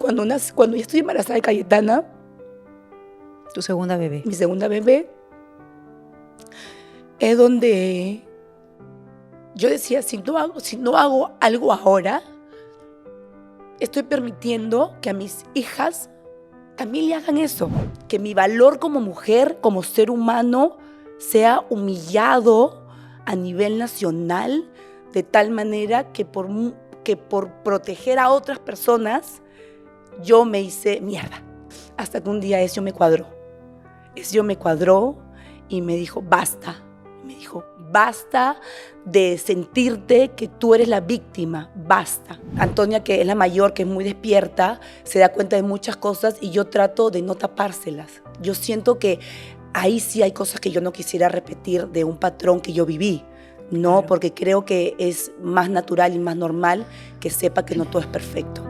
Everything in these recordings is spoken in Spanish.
cuando ya estoy embarazada de Cayetana, Tu segunda bebé. mi segunda bebé, es donde yo decía, si no hago algo ahora, estoy permitiendo que a mis hijas también le hagan eso. Que mi valor como mujer, como ser humano, sea humillado a nivel nacional de tal manera que por proteger a otras personas, yo me hice mierda. Hasta que un día eso me cuadró. Eso me cuadró y me dijo, basta. Me dijo, basta de sentirte que tú eres la víctima, basta. Antonia, que es la mayor, que es muy despierta, se da cuenta de muchas cosas y yo trato de no tapárselas. Yo siento que ahí sí hay cosas que yo no quisiera repetir de un patrón que yo viví, ¿no? Claro. Porque creo que es más natural y más normal que sepa que no todo es perfecto.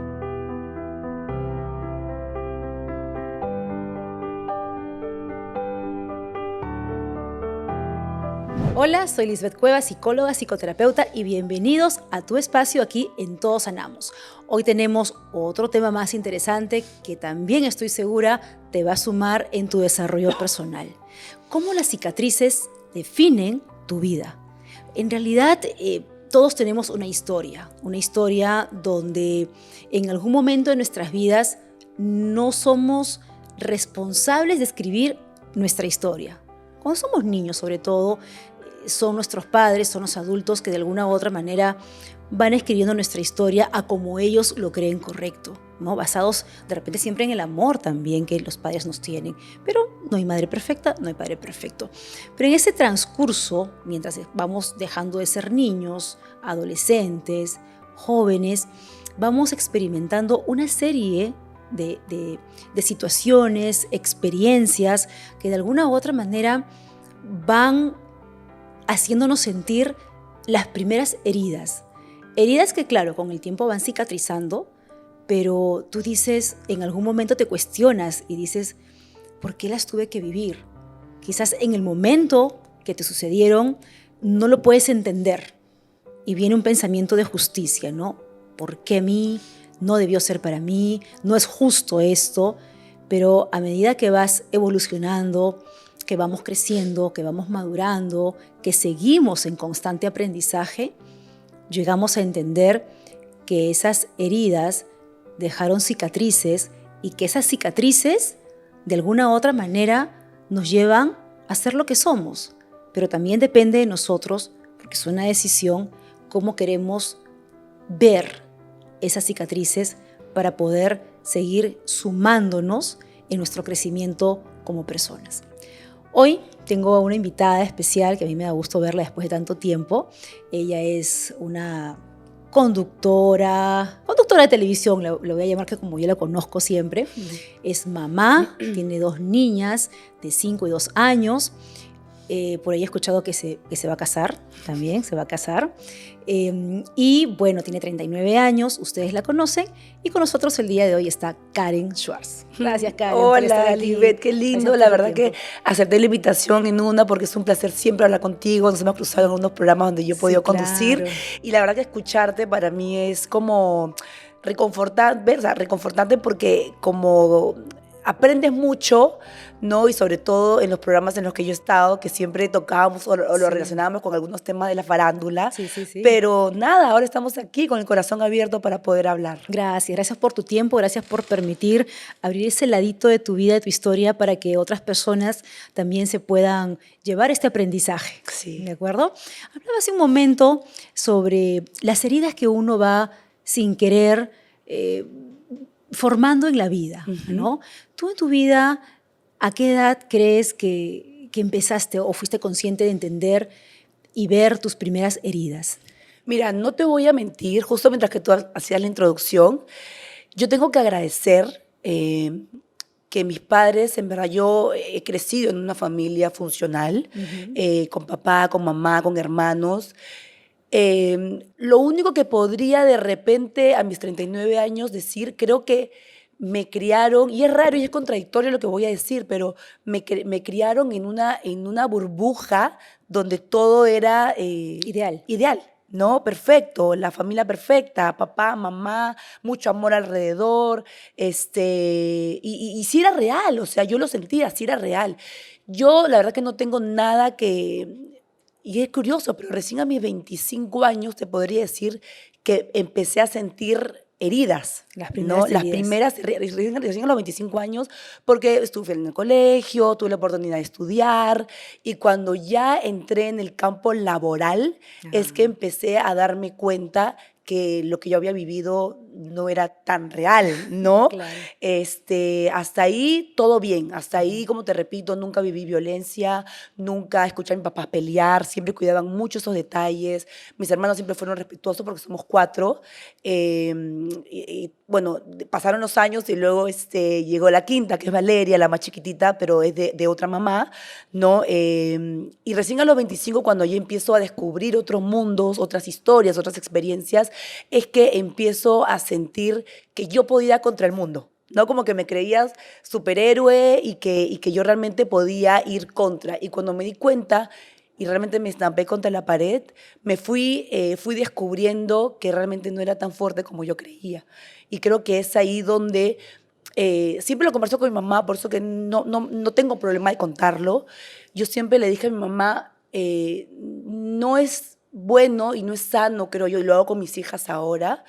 Hola, soy Lisbeth Cueva, psicóloga, psicoterapeuta y bienvenidos a tu espacio aquí en Todos Sanamos. Hoy tenemos otro tema más interesante que también estoy segura te va a sumar en tu desarrollo personal. ¿Cómo las cicatrices definen tu vida? En realidad, todos tenemos una historia donde en algún momento de nuestras vidas no somos responsables de escribir nuestra historia. Cuando somos niños, sobre todo, son nuestros padres, son los adultos que de alguna u otra manera van escribiendo nuestra historia a como ellos lo creen correcto, ¿no? Basados de repente siempre en el amor también que los padres nos tienen. Pero no hay madre perfecta, no hay padre perfecto. Pero en ese transcurso, mientras vamos dejando de ser niños, adolescentes, jóvenes, vamos experimentando una serie de situaciones, experiencias que de alguna u otra manera van haciéndonos sentir las primeras heridas. Heridas que, claro, con el tiempo van cicatrizando, pero tú dices, en algún momento te cuestionas y dices, ¿por qué las tuve que vivir? Quizás en el momento que te sucedieron no lo puedes entender y viene un pensamiento de justicia, ¿no? ¿Por qué a mí? No debió ser para mí, no es justo esto, pero a medida que vas evolucionando, que vamos creciendo, que vamos madurando, que seguimos en constante aprendizaje, llegamos a entender que esas heridas dejaron cicatrices y que esas cicatrices de alguna u otra manera nos llevan a ser lo que somos. Pero también depende de nosotros, porque es una decisión, cómo queremos ver esas cicatrices para poder seguir sumándonos en nuestro crecimiento como personas. Hoy tengo a una invitada especial que a mí me da gusto verla después de tanto tiempo. Ella es una conductora de televisión, le voy a llamar que como yo la conozco siempre. Es mamá, tiene 2 niñas de 5 y 2 años. Por ahí he escuchado que se va a casar, también se va a casar. Y bueno, tiene 39 años, ustedes la conocen. Y con nosotros el día de hoy está Karen Schwartz. Gracias, Karen. Hola, Lisbeth, qué lindo. La verdad que acepté la invitación en una porque es un placer siempre hablar contigo. Nos hemos cruzado en algunos programas donde yo he podido conducir. Claro. Y la verdad que escucharte para mí es como reconfortante porque como aprendes mucho, ¿no? Y sobre todo en los programas en los que yo he estado, que siempre tocábamos o lo relacionábamos con algunos temas de la farándula. Sí. Pero nada, ahora estamos aquí con el corazón abierto para poder hablar. Gracias por tu tiempo, gracias por permitir abrir ese ladito de tu vida, de tu historia, para que otras personas también se puedan llevar este aprendizaje. Sí. ¿De acuerdo? Hablaba hace un momento sobre las heridas que uno va sin querer formando en la vida, ¿no? Tú en tu vida, ¿a qué edad crees que empezaste o fuiste consciente de entender y ver tus primeras heridas? Mira, no te voy a mentir, justo mientras que tú hacías la introducción, yo tengo que agradecer que mis padres, en verdad, yo he crecido en una familia funcional, con papá, con mamá, con hermanos. Lo único que podría de repente a mis 39 años decir, creo que me criaron, y es raro y es contradictorio lo que voy a decir, pero me criaron en una burbuja donde todo era ideal. ¿no? Perfecto, la familia perfecta, papá, mamá, mucho amor alrededor, y sí era real, o sea, yo lo sentía, sí era real. Yo la verdad que no tengo nada que, y es curioso, pero recién a mis 25 años te podría decir que empecé a sentir heridas, Las ¿no? primeras Las heridas. primeras, recién a los 25 años, porque estuve en el colegio, tuve la oportunidad de estudiar, y cuando ya entré en el campo laboral, es que Ah, empecé a darme cuenta que lo que yo había vivido no era tan real, ¿no? claro. Hasta ahí todo bien, hasta Ujú. ahí, como te repito, nunca viví violencia, nunca escuché a mis papás pelear, siempre cuidaban mucho esos detalles, mis hermanos siempre fueron respetuosos porque somos cuatro, bueno, pasaron los años y luego llegó la quinta, que es Valeria, la más chiquitita, pero es de otra mamá, ¿no? Y recién a los 25, cuando yo empiezo a descubrir otros mundos, otras historias, otras experiencias, es que empiezo a sentir que yo podía contra el mundo, ¿no? Como que me creías superhéroe y que yo realmente podía ir contra. Y cuando me di cuenta y realmente me estampé contra la pared, fui descubriendo que realmente no era tan fuerte como yo creía. Y creo que es ahí donde siempre lo converso con mi mamá, por eso que no tengo problema de contarlo. Yo siempre le dije a mi mamá, no es bueno y no es sano, creo yo, y lo hago con mis hijas ahora,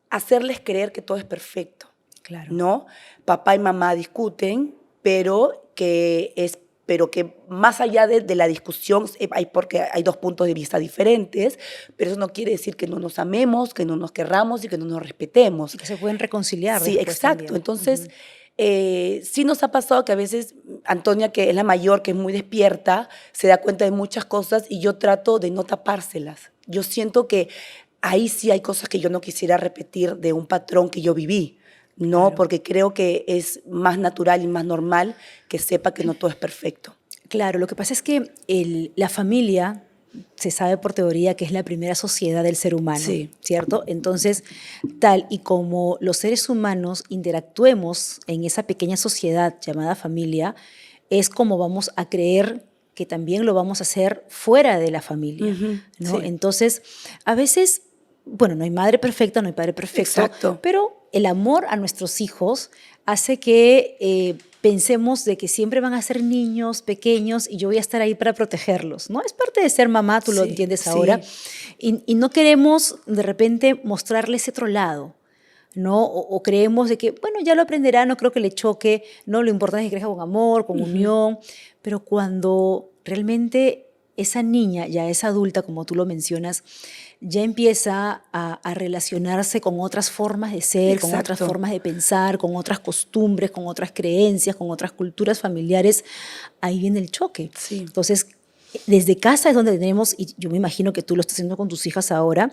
hacerles creer que todo es perfecto, Claro. ¿no? Papá y mamá discuten, pero que más allá de la discusión, porque hay dos puntos de vista diferentes, pero eso no quiere decir que no nos amemos, que no nos querramos y que no nos respetemos. Y que se pueden reconciliar Sí, después exacto. también. Entonces, Ujú. sí nos ha pasado que a veces Antonia, que es la mayor, que es muy despierta, se da cuenta de muchas cosas y yo trato de no tapárselas. Yo siento que ahí sí hay cosas que yo no quisiera repetir de un patrón que yo viví, ¿no? Claro. Porque creo que es más natural y más normal que sepa que no todo es perfecto. Claro, lo que pasa es que la familia se sabe por teoría que es la primera sociedad del ser humano, Sí. ¿cierto? Entonces, tal y como los seres humanos interactuemos en esa pequeña sociedad llamada familia, es como vamos a creer que también lo vamos a hacer fuera de la familia, Ujú, ¿no? sí, Entonces, a veces, bueno, no hay madre perfecta, no hay padre perfecto, exacto. pero el amor a nuestros hijos hace que pensemos de que siempre van a ser niños pequeños y yo voy a estar ahí para protegerlos, ¿no? Es parte de ser mamá, tú lo Sí, entiendes ahora, sí, y no queremos de repente mostrarles otro lado, ¿no? O creemos de que, bueno, ya lo aprenderá, no creo que le choque, no, lo importante es que crezca con amor, con ujú, unión, pero cuando realmente esa niña ya es adulta, como tú lo mencionas, ya empieza a relacionarse con otras formas de ser, con otras exacto. formas de pensar, con otras costumbres, con otras creencias, con otras culturas familiares, ahí viene el choque. Sí. Entonces, desde casa es donde tenemos, y yo me imagino que tú lo estás haciendo con tus hijas ahora,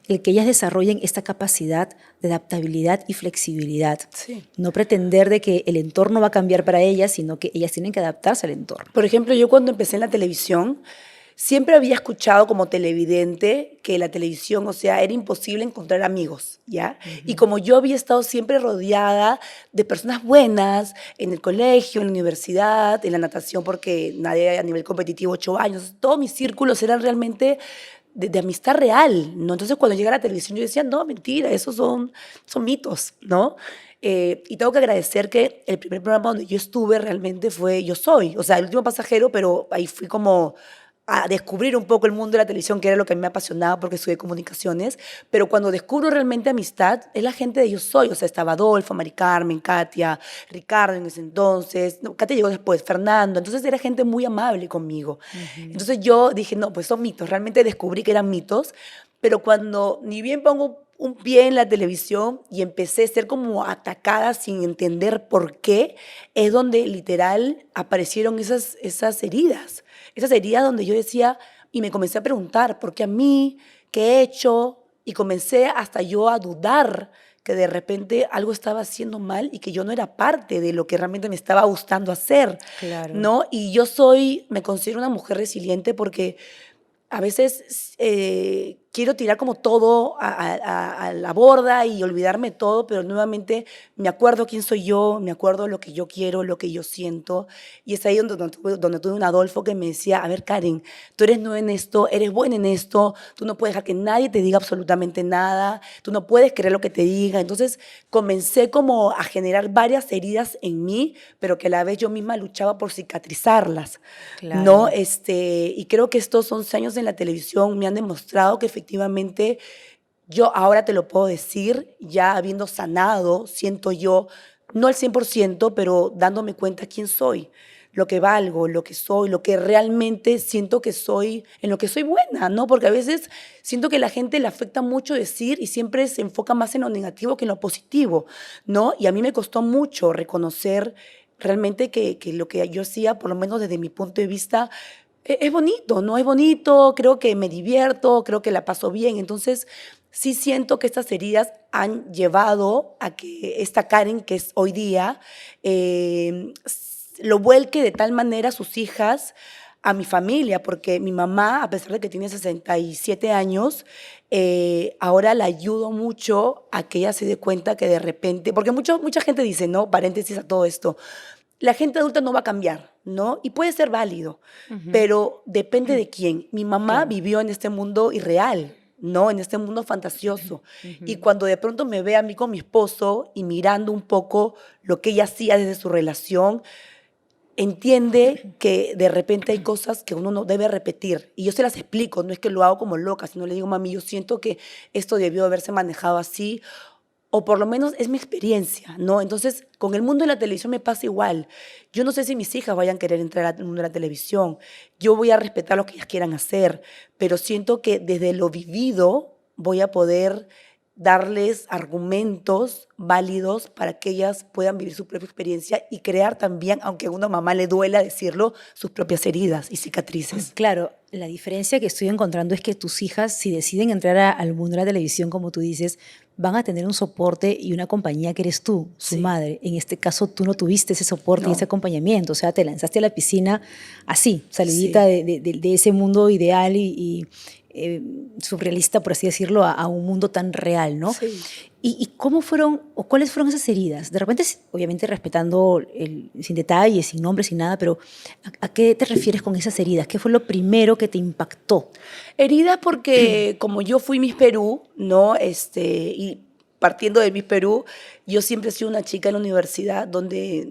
el que ellas desarrollen esta capacidad de adaptabilidad y flexibilidad. Sí. No pretender de que el entorno va a cambiar para ellas, sino que ellas tienen que adaptarse al entorno. Por ejemplo, yo cuando empecé en la televisión, siempre había escuchado como televidente que la televisión, o sea, era imposible encontrar amigos, ¿ya? Y Ujú. como yo había estado siempre rodeada de personas buenas en el colegio, en la universidad, en la natación, porque nadie a nivel competitivo 8 años, todos mis círculos eran realmente de amistad real, ¿no? Entonces cuando llega a la televisión yo decía, no, mentira, esos son mitos, ¿no? Y tengo que agradecer que el primer programa donde yo estuve realmente fue Yo Soy, o sea, el último pasajero, pero ahí fui como a descubrir un poco el mundo de la televisión, que era lo que a mí me apasionaba porque estudié comunicaciones, pero cuando descubro realmente amistad, es la gente de Yo Soy, o sea, estaba Adolfo, Mari Carmen, Katia, Ricardo en ese entonces, no, Katia llegó después, Fernando, entonces era gente muy amable conmigo. Ujú. Entonces yo dije, no, pues son mitos, realmente descubrí que eran mitos, pero cuando ni bien pongo un pie en la televisión y empecé a ser como atacada sin entender por qué, es donde literal aparecieron esas heridas donde yo decía, y me comencé a preguntar, ¿por qué a mí? ¿Qué he hecho? Y comencé hasta yo a dudar que de repente algo estaba haciendo mal y que yo no era parte de lo que realmente me estaba gustando hacer, Claro. ¿no? Y me considero una mujer resiliente porque a veces quiero tirar como todo a la borda y olvidarme todo, pero nuevamente me acuerdo quién soy yo, me acuerdo lo que yo quiero, lo que yo siento. Y es ahí donde tuve un Adolfo que me decía, a ver, Karen, tú eres nueva en esto, eres buena en esto, tú no puedes dejar que nadie te diga absolutamente nada, tú no puedes creer lo que te diga. Entonces comencé como a generar varias heridas en mí, pero que a la vez yo misma luchaba por cicatrizarlas, ¿no? Claro. Y creo que estos 11 años en la televisión me han demostrado que efectivamente yo ahora te lo puedo decir, ya habiendo sanado, siento yo, no al 100%, pero dándome cuenta quién soy, lo que valgo, lo que soy, lo que realmente siento que soy, en lo que soy buena, ¿no? Porque a veces siento que la gente le afecta mucho decir y siempre se enfoca más en lo negativo que en lo positivo, ¿no? Y a mí me costó mucho reconocer realmente que lo que yo hacía, por lo menos desde mi punto de vista, es bonito, ¿no? Es bonito, creo que me divierto, creo que la paso bien. Entonces, sí siento que estas heridas han llevado a que esta Karen que es hoy día lo vuelque de tal manera a sus hijas, a mi familia, porque mi mamá, a pesar de que tiene 67 años, ahora la ayudo mucho a que ella se dé cuenta que de repente, porque mucha gente dice, ¿no? Paréntesis a todo esto, la gente adulta no va a cambiar, ¿no? Y puede ser válido, Ujú. pero depende de quién. Mi mamá Claro. vivió en este mundo irreal, ¿no? En este mundo fantasioso. Y Ujú. cuando de pronto me ve a mí con mi esposo y mirando un poco lo que ella hacía desde su relación, entiende que de repente hay cosas que uno no debe repetir. Y yo se las explico, no es que lo hago como loca, sino le digo, mami, yo siento que esto debió haberse manejado así, o por lo menos es mi experiencia, ¿no? Entonces, con el mundo de la televisión me pasa igual. Yo no sé si mis hijas vayan a querer entrar al mundo de la televisión. Yo voy a respetar lo que ellas quieran hacer, pero siento que desde lo vivido voy a poder darles argumentos válidos para que ellas puedan vivir su propia experiencia y crear también, aunque a una mamá le duela decirlo, sus propias heridas y cicatrices. Claro, la diferencia que estoy encontrando es que tus hijas, si deciden entrar al mundo de la televisión, como tú dices, van a tener un soporte y una compañía que eres tú, su Sí, madre. En este caso, tú no tuviste ese soporte y ese no, acompañamiento, o sea, te lanzaste a la piscina así, salidita sí. de ese mundo ideal surrealista, por así decirlo, a un mundo tan real, ¿no? Sí. ¿Y cómo fueron, o cuáles fueron esas heridas? De repente, obviamente respetando, sin detalles, sin nombres, sin nada, pero ¿a qué te refieres con esas heridas? ¿Qué fue lo primero que te impactó? Heridas porque como yo fui Miss Perú, ¿no? Y partiendo de Miss Perú, yo siempre he sido una chica en la universidad donde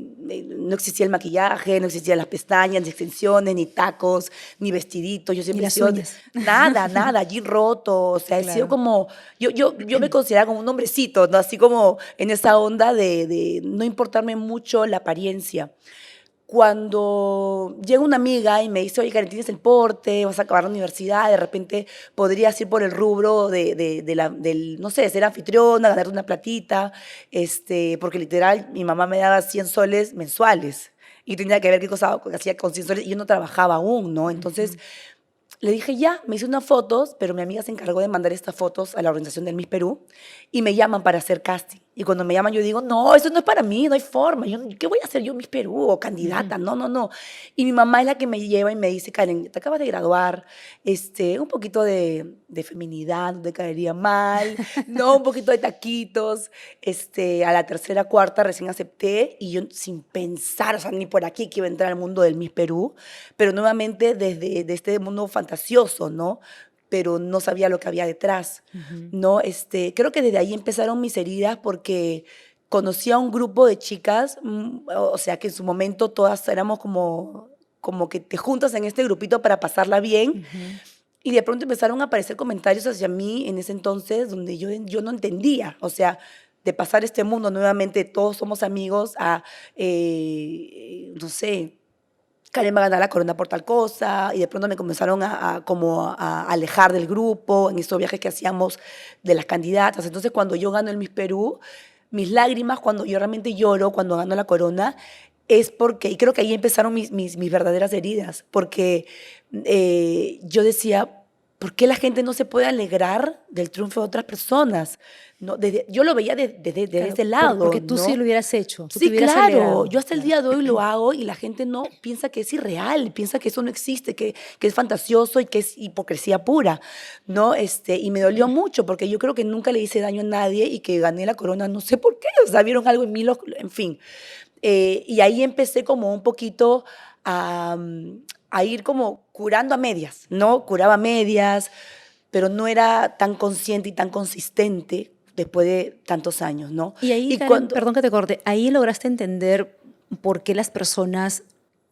no existía el maquillaje, no existían las pestañas, ni extensiones, ni tacos, ni vestiditos. Yo Y siempre he las sido uñas. nada, nada, allí roto. O sea, he sido Claro. como, yo me consideraba como un hombrecito, ¿no? Así como en esa onda de no importarme mucho la apariencia. Cuando llega una amiga y me dice, oye, Karen, tienes el porte, vas a acabar la universidad, de repente podrías ir por el rubro del, no sé, de ser anfitriona, ganarte una platita, porque literal mi mamá me daba 100 soles mensuales y tenía que ver qué cosa hacía con 100 soles y yo no trabajaba aún, ¿no? Entonces le dije, ya, me hice unas fotos, pero mi amiga se encargó de mandar estas fotos a la organización del Miss Perú y me llaman para hacer casting. Y cuando me llaman yo digo, no, eso no es para mí, no hay forma. ¿Qué voy a hacer yo Miss Perú o candidata? No, no, no. Y mi mamá es la que me lleva y me dice, Karen, te acabas de graduar, un poquito de feminidad, no te caería mal, no, un poquito de taquitos. A la tercera, cuarta recién acepté y yo sin pensar, o sea, ni por aquí que iba a entrar al mundo del Miss Perú, pero nuevamente desde de este mundo fantasioso, ¿no? Pero no sabía lo que había detrás, Ujú. ¿no? Creo que desde ahí empezaron mis heridas porque conocí a un grupo de chicas, o sea, que en su momento todas éramos como que te juntas en este grupito para pasarla bien Ujú. y de pronto empezaron a aparecer comentarios hacia mí en ese entonces donde yo no entendía, o sea, de pasar este mundo nuevamente, todos somos amigos, no sé, Karen va a ganar la corona por tal cosa, y de pronto me comenzaron como a alejar del grupo en estos viajes que hacíamos de las candidatas. Entonces, cuando yo gano el Miss Perú, mis lágrimas, cuando yo realmente lloro, cuando gano la corona, es porque, y creo que ahí empezaron mis verdaderas heridas, porque yo decía, ¿Por qué la gente no se puede alegrar del triunfo de otras personas? ¿No? Yo lo veía desde Claro, ese lado, porque tú ¿no? sí lo hubieras hecho, tú te Sí, hubieras claro. alegrado. Yo hasta el Claro. día de hoy lo hago y la gente no piensa que es irreal, piensa que eso no existe, que es fantasioso y que es hipocresía pura, ¿no? Y me dolió mucho porque yo creo que nunca le hice daño a nadie y que gané la corona, no sé por qué, o sea, vieron algo en mí, en fin. Y ahí empecé como un poquito a ir como curando a medias, ¿no? Curaba a medias, pero no era tan consciente y tan consistente después de tantos años, ¿no? Y ahí, Y Karen, cuando... perdón que te corte, ahí lograste entender por qué las personas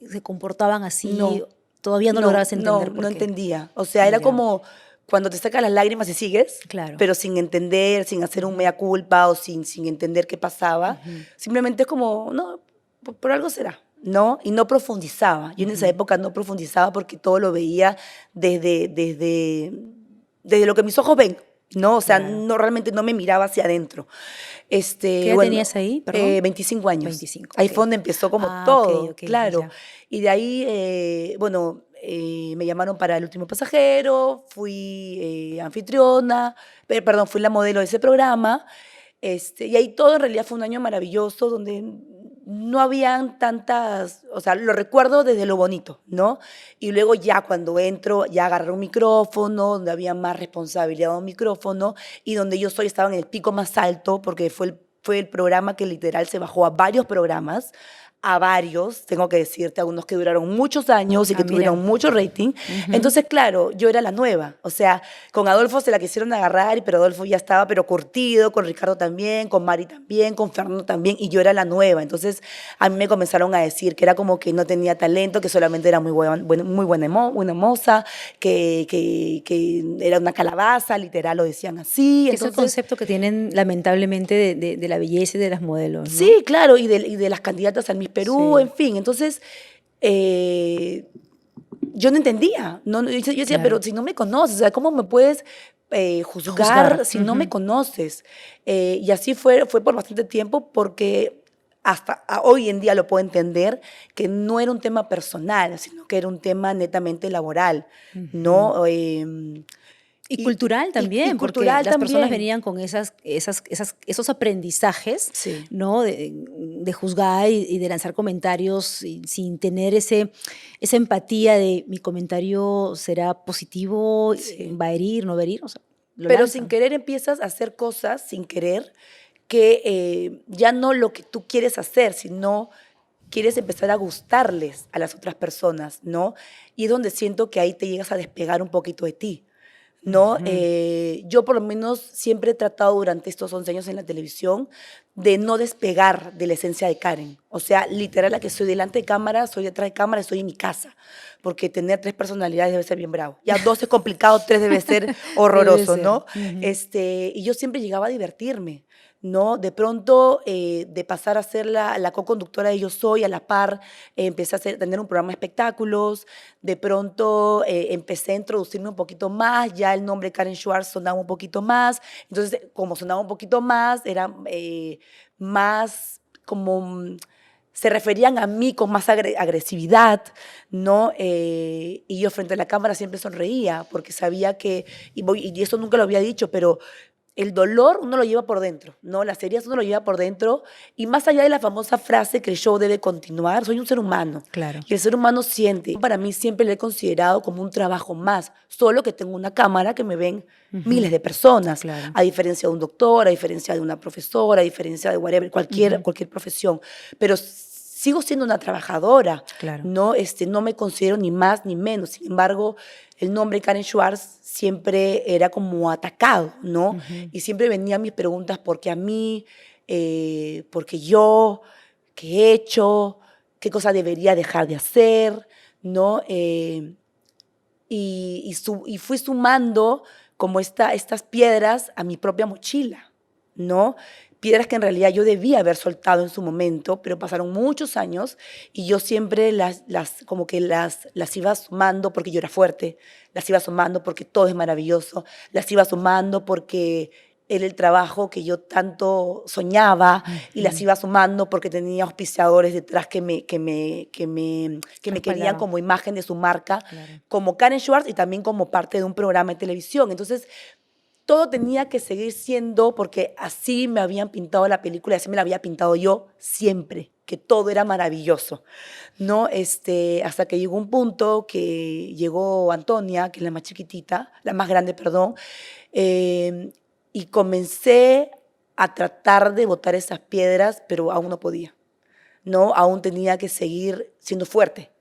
se comportaban así. No, Todavía no no, logras no, entender por no qué. entendía. O sea, era Ya, como cuando te sacas las lágrimas y sigues, claro. pero sin entender, sin hacer un mea culpa o sin entender qué pasaba. Ujú, Simplemente es como, no, por algo será, ¿no? Y no profundizaba. Yo en esa ujú. época no profundizaba porque todo lo veía desde lo que mis ojos ven, ¿no? O sea, Claro. no, realmente no me miraba hacia adentro. ¿Qué edad Bueno, tenías ahí, perdón? 25 años. 25, Ahí ok. fue donde empezó como Ah, ok, todo, ok, claro. ya. Y de ahí, bueno, me llamaron para El Último Pasajero, fui anfitriona, perdón, fui la modelo de ese programa. Y ahí todo en realidad fue un año maravilloso donde no habían tantas, o sea, lo recuerdo desde lo bonito, ¿no? Y luego ya cuando entro, ya agarré un micrófono, donde había más responsabilidad de un micrófono y donde yo estaba en el pico más alto porque fue el programa que literal se bajó a varios programas, a varios, tengo que decirte, algunos que duraron muchos años y Ah, que mira. tuvieron mucho rating. Ujú. Entonces, claro, yo era la nueva. O sea, con Adolfo se la quisieron agarrar, pero Adolfo ya estaba pero curtido, con Ricardo también, con Mari también, con Fernando también, y yo era la nueva. Entonces, a mí me comenzaron a decir que era como que no tenía talento, que solamente era muy buena moza, que era una calabaza, literal, lo decían así. Que es el Entonces, concepto que tienen lamentablemente de la belleza y de las modelos, ¿no? sí, claro, y de las candidatas al Miss Perú, Sí, en fin. Entonces, eh, yo no entendía. Yo decía, claro. pero si no me conoces, o sea, ¿cómo me puedes Juzgar. juzgar si no me Ujú. conoces? Y así fue por bastante tiempo porque hasta hoy en día lo puedo entender que no era un tema personal, sino que era un tema netamente laboral, Ujú. ¿no? Y cultural Y también, porque cultural las personas también. venían con esos aprendizajes, Sí, ¿no? De juzgar y de lanzar comentarios sin tener esa empatía de mi comentario será positivo, sí. va a herir, no va a herir, o sea, lo Pero sin lanzan. querer empiezas a hacer cosas, sin querer, que ya no lo que tú quieres hacer, sino quieres empezar a gustarles a las otras personas, ¿no? Y es donde siento que ahí te llegas a despegar un poquito de ti, ¿no? Ujú. Yo por lo menos siempre he tratado durante estos 11 años en la televisión de no despegar de la esencia de Karen. O sea, literal, la que soy delante de cámara, soy detrás de cámara, estoy en mi casa. Porque tener tres personalidades debe ser bien bravo. Ya dos es complicado, tres debe ser Debe horroroso, ser. ¿no? Ujú. Y yo siempre llegaba a divertirme, ¿no? De pronto, de pasar a ser la co-conductora de Yo Soy, a la par, empecé a tener un programa de espectáculos, de pronto empecé a introducirme un poquito más, ya el nombre Karen Schwartz sonaba un poquito más, entonces como sonaba un poquito más, era más como se referían a mí con más agresividad, ¿no? Y yo frente a la cámara siempre sonreía porque sabía que, y eso nunca lo había dicho, pero el dolor uno lo lleva por dentro, ¿no? Las heridas uno lo lleva por dentro y más allá de la famosa frase que el show debe continuar, soy un ser humano Claro. y el ser humano siente. Para mí siempre lo he considerado como un trabajo más, solo que tengo una cámara que me ven Ujú. miles de personas, Claro. a diferencia de un doctor, a diferencia de una profesora, a diferencia de whatever, Ujú. cualquier profesión, pero sigo siendo una trabajadora, Claro. ¿no? No me considero ni más ni menos, sin embargo, el nombre Karen Schwartz siempre era como atacado, ¿no? Ujú. Y siempre venían mis preguntas, ¿por qué a mí? ¿Por qué yo? ¿Qué he hecho? ¿Qué cosa debería dejar de hacer? ¿No? Y fui sumando como estas piedras a mi propia mochila, ¿no? Piedras que en realidad yo debía haber soltado en su momento, pero pasaron muchos años y yo siempre como que las iba sumando porque yo era fuerte, las iba sumando porque todo es maravilloso, las iba sumando porque era el trabajo que yo tanto soñaba y las iba sumando porque tenía auspiciadores detrás que me querían Respaldaban. como imagen de su marca, Claro. como Karen Schwartz y también como parte de un programa de televisión. Entonces, todo tenía que seguir siendo porque así me habían pintado la película, así me la había pintado yo siempre, que todo era maravilloso, ¿no? Hasta que llegó un punto que llegó Antonia, que es la más chiquitita, la más grande, perdón, y comencé a tratar de botar esas piedras, pero aún no podía, ¿no? Aún tenía que seguir siendo fuerte,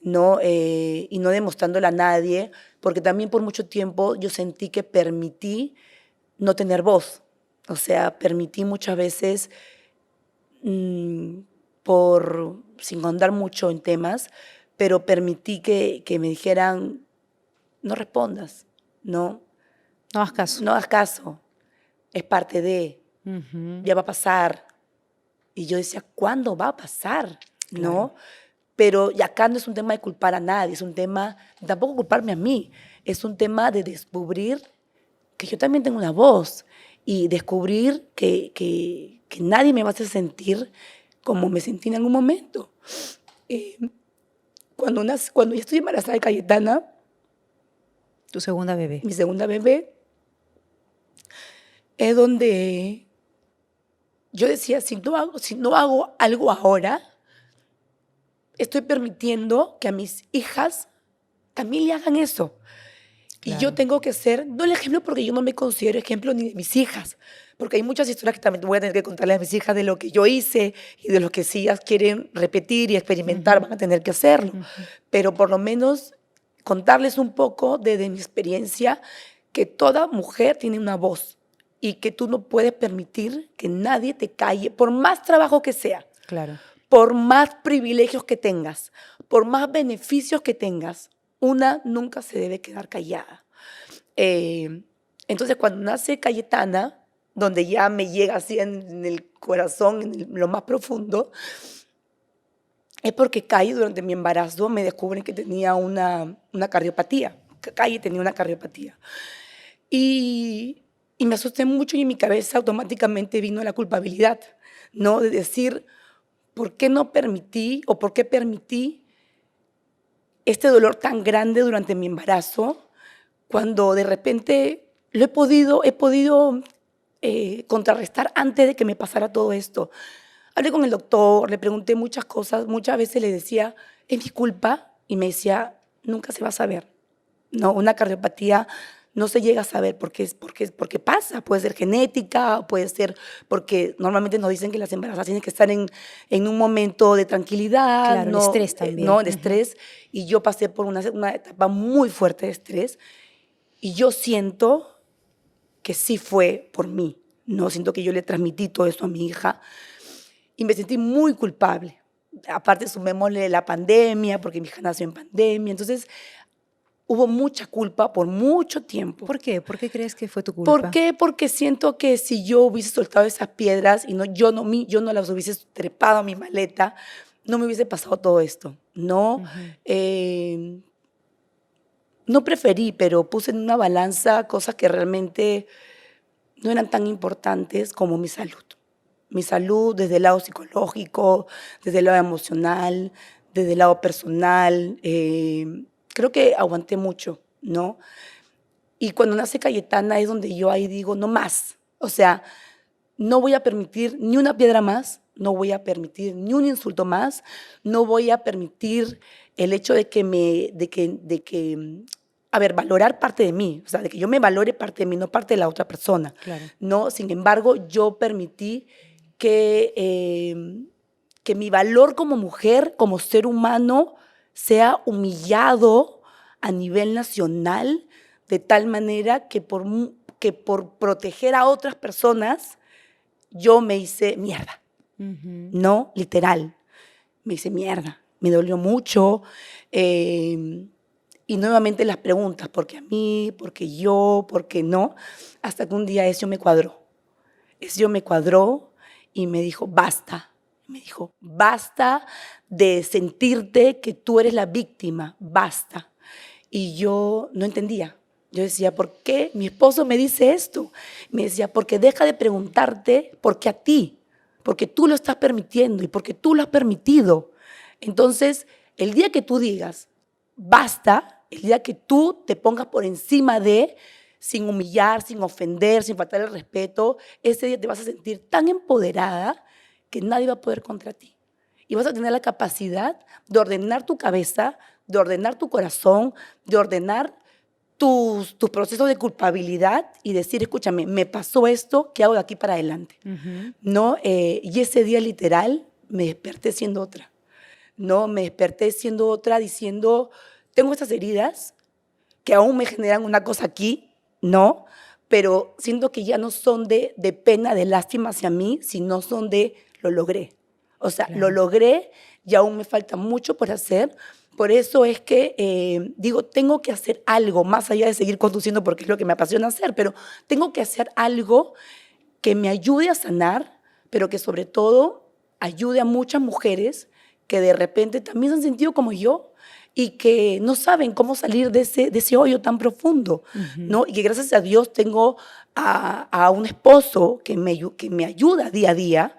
¿no? Y no demostrándole a nadie, porque también por mucho tiempo yo sentí que permití no tener voz. O sea, permití muchas veces, mm, sin ahondar mucho en temas, pero permití que me dijeran, no respondas, no, No hagas caso. no hagas caso, es parte de, Ujú. ya va a pasar. Y yo decía, ¿cuándo va a pasar? Claro. ¿No? Pero y acá no es un tema de culpar a nadie, es un tema, tampoco culparme a mí, es un tema de descubrir que yo también tengo una voz y descubrir que nadie me va a hacer sentir como me sentí en algún momento. Eh, cuando ya estoy embarazada de Cayetana, Tu segunda bebé. mi segunda bebé, es donde yo decía, si no hago algo ahora, estoy permitiendo que a mis hijas también le hagan eso. Y yo Claro. tengo que ser, no el ejemplo porque yo no me considero ejemplo ni de mis hijas, porque hay muchas historias que también voy a tener que contarle a mis hijas de lo que yo hice y de lo que si ellas quieren repetir y experimentar van a tener que hacerlo. Pero por lo menos contarles un poco de mi experiencia, que toda mujer tiene una voz y que tú no puedes permitir que nadie te calle, por más trabajo que sea, Claro. por más privilegios que tengas, por más beneficios que tengas, una nunca se debe quedar callada. Entonces, cuando nace Cayetana, donde ya me llega así en el corazón, lo más profundo, es porque Calle durante mi embarazo me descubren que tenía una cardiopatía. Calle tenía una cardiopatía. Y me asusté mucho y en mi cabeza automáticamente vino la culpabilidad, ¿no? De decir, ¿por qué no permití o por qué permití este dolor tan grande durante mi embarazo cuando de repente he podido contrarrestar antes de que me pasara todo esto? Hablé con el doctor, le pregunté muchas cosas, muchas veces le decía, es mi culpa, y me decía, nunca se va a saber. No, una cardiopatía no se llega a saber porque pasa, puede ser genética, puede ser porque normalmente nos dicen que las embarazadas tienen que estar en un momento de tranquilidad, Claro, el estrés también. no, de estrés, y yo pasé por una etapa muy fuerte de estrés, y yo siento que sí fue por mí, no siento que yo le transmití todo esto a mi hija, y me sentí muy culpable. Aparte, sumémosle la pandemia, porque mi hija nació en pandemia, entonces hubo mucha culpa por mucho tiempo. ¿Por qué? ¿Por qué crees que fue tu culpa? ¿Por qué? Porque siento que si yo hubiese soltado esas piedras y yo no las hubiese trepado a mi maleta, no me hubiese pasado todo esto, ¿no? No preferí, pero puse en una balanza cosas que realmente no eran tan importantes como mi salud. Mi salud desde el lado psicológico, desde el lado emocional, desde el lado personal. Creo que aguanté mucho, ¿no? Y cuando nace Cayetana es donde yo ahí digo, no más. O sea, no voy a permitir ni una piedra más, no voy a permitir ni un insulto más, no voy a permitir el hecho a ver, valorar parte de mí, o sea, de que yo me valore parte de mí, no parte de la otra persona. Claro. ¿No? Sin embargo, yo permití que mi valor como mujer, como ser humano, sea humillado a nivel nacional, de tal manera que por proteger a otras personas, yo me hice mierda. No, literal. Me hice mierda. Me dolió mucho. Y nuevamente las preguntas, ¿por qué a mí? ¿Por qué yo? ¿Por qué no? Hasta que un día eso me cuadró. Eso me cuadró y me dijo, basta. Me dijo, basta de sentirte que tú eres la víctima, basta. Y yo no entendía. Yo decía, ¿por qué mi esposo me dice esto? Me decía, porque deja de preguntarte por qué a ti, porque tú lo estás permitiendo y porque tú lo has permitido. Entonces, el día que tú digas, basta, el día que tú te pongas por encima de, sin humillar, sin ofender, sin faltar el respeto, ese día te vas a sentir tan empoderada que nadie va a poder contra ti. Y vas a tener la capacidad de ordenar tu cabeza, de ordenar tu corazón, de ordenar tus procesos de culpabilidad y decir, escúchame, me pasó esto, ¿qué hago de aquí para adelante? ¿No? Y ese día literal me desperté siendo otra. ¿No? Me desperté siendo otra diciendo, tengo estas heridas que aún me generan una cosa aquí, ¿no? Pero siento que ya no son de pena, de lástima hacia mí, sino son de lo logré. O sea, lo logré y aún me falta mucho por hacer. Por eso es que digo, tengo que hacer algo, más allá de seguir conduciendo porque es lo que me apasiona hacer, pero tengo que hacer algo que me ayude a sanar, pero que sobre todo ayude a muchas mujeres que de repente también se han sentido como yo y que no saben cómo salir de ese hoyo tan profundo, ¿no? Y que gracias a Dios tengo a un esposo que me ayuda día a día,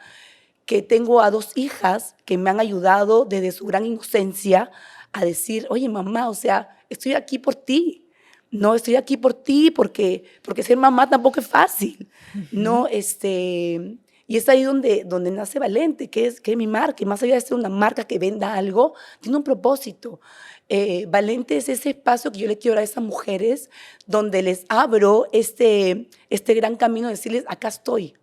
que tengo a 2 hijas que me han ayudado desde su gran inocencia a decir, oye, mamá, o sea, estoy aquí por ti, no, estoy aquí por ti porque ser mamá tampoco es fácil, ¿no? Y es ahí donde nace Valente, que es mi marca, y más allá de ser una marca que venda algo, tiene un propósito. Valente es ese espacio que yo le quiero dar a esas mujeres, donde les abro este gran camino de decirles, acá estoy,